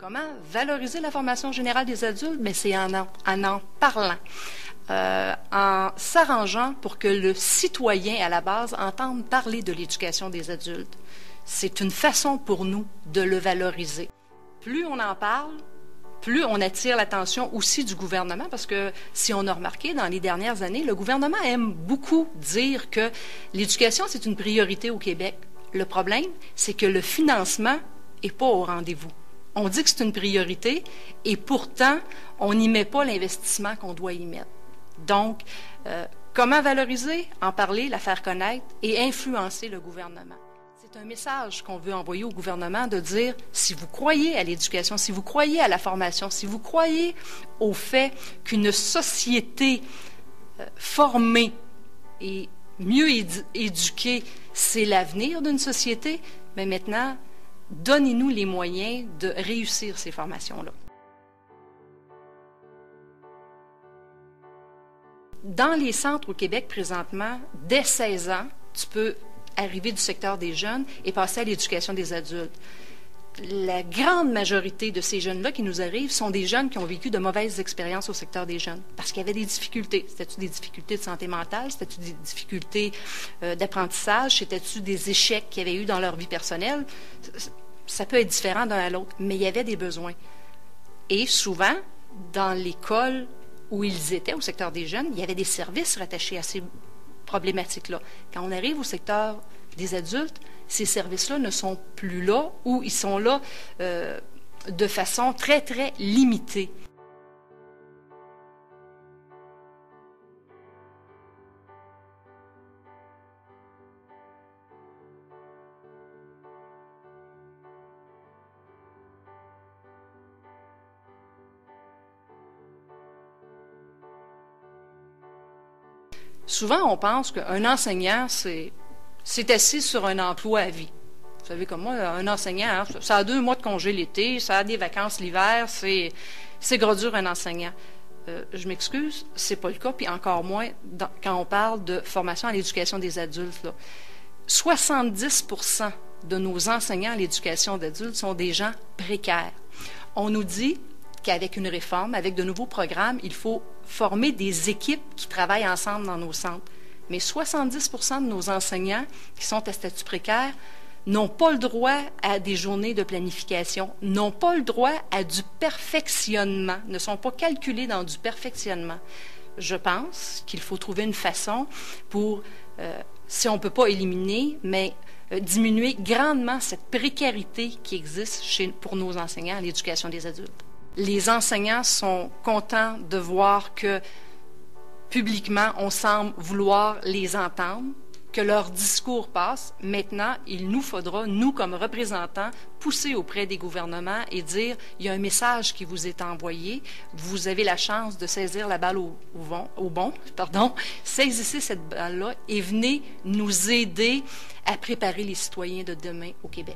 Comment valoriser la formation générale des adultes? Mais c'est en parlant, en s'arrangeant pour que le citoyen, à la base, entende parler de l'éducation des adultes. C'est une façon pour nous de le valoriser. Plus on en parle, plus on attire l'attention aussi du gouvernement, parce que si on a remarqué dans les dernières années, le gouvernement aime beaucoup dire que l'éducation, c'est une priorité au Québec. Le problème, c'est que le financement n'est pas au rendez-vous. On dit que c'est une priorité et pourtant, on n'y met pas l'investissement qu'on doit y mettre. Donc, comment valoriser, en parler, la faire connaître et influencer le gouvernement? C'est un message qu'on veut envoyer au gouvernement de dire, si vous croyez à l'éducation, si vous croyez à la formation, si vous croyez au fait qu'une société formée et mieux éduquée, c'est l'avenir d'une société, mais maintenant, donnez-nous les moyens de réussir ces formations-là. Dans les centres au Québec présentement, dès 16 ans, tu peux arriver du secteur des jeunes et passer à l'éducation des adultes. La grande majorité de ces jeunes-là qui nous arrivent sont des jeunes qui ont vécu de mauvaises expériences au secteur des jeunes parce qu'il y avait des difficultés. C'était-tu des difficultés de santé mentale? C'était-tu des difficultés d'apprentissage? C'était-tu des échecs qu'il y avait eu dans leur vie personnelle? Ça peut être différent d'un à l'autre, mais il y avait des besoins. Et souvent, dans l'école où ils étaient, au secteur des jeunes, il y avait des services rattachés à ces problématiques-là. Quand on arrive au secteur des adultes, ces services-là ne sont plus là ou ils sont là de façon très, très limitée. Souvent, on pense qu'un enseignant, c'est assis sur un emploi à vie. Vous savez, comme moi, un enseignant, hein, ça a 2 mois de congé l'été, ça a des vacances l'hiver, c'est gros dur un enseignant. Je m'excuse, c'est pas le cas, puis encore moins quand on parle de formation à l'éducation des adultes. Là. 70% de nos enseignants à l'éducation d'adultes sont des gens précaires. On nous dit qu'avec une réforme, avec de nouveaux programmes, il faut former des équipes qui travaillent ensemble dans nos centres. Mais 70% de nos enseignants qui sont à statut précaire n'ont pas le droit à des journées de planification, n'ont pas le droit à du perfectionnement, ne sont pas calculés dans du perfectionnement. Je pense qu'il faut trouver une façon pour, si on ne peut pas éliminer, mais diminuer grandement cette précarité qui existe pour nos enseignants à l'éducation des adultes. Les enseignants sont contents de voir que publiquement, on semble vouloir les entendre, que leur discours passe. Maintenant, il nous faudra, nous comme représentants, pousser auprès des gouvernements et dire, il y a un message qui vous est envoyé, vous avez la chance de saisir la balle au bon, saisissez cette balle-là et venez nous aider à préparer les citoyens de demain au Québec.